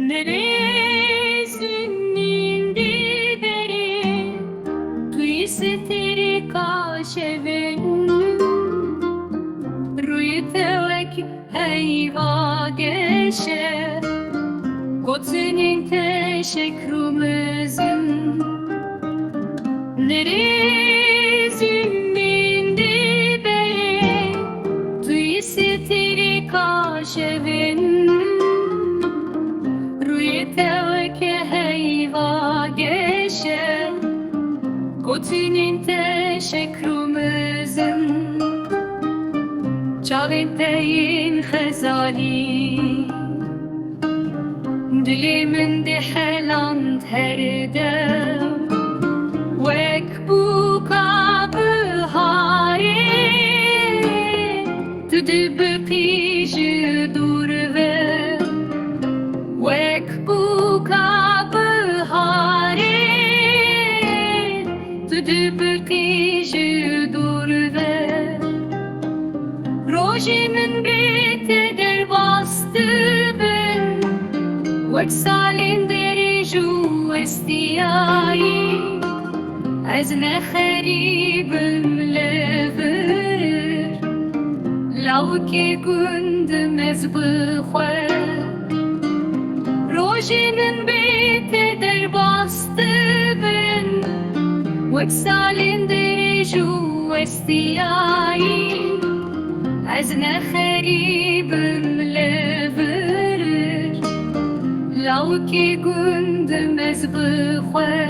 Neresin indi beri Tuisteri kaşevin Ruytelek heyva geçe Gotinin teşekkürümüzün Neresin indi beri Tuisteri kaşevin Ruytelke heyva geçe Gotinin teşekkürümüzün Çağetteyin hezali Dilimin de heland herdem Vek bu kabı hari Tüdübü pijü durve Vek bu kabı hari Tüdübü pijü durve Rojimin biteder bastı ben Vek salin deriju estiyai Ez ne heribim lever Lav ki gündüm ez bıkhwe Rojimin biteder bastı ben Vek salin deriju estiyai Ez ne heribim lever Lav ki gündüm ez bıkhwe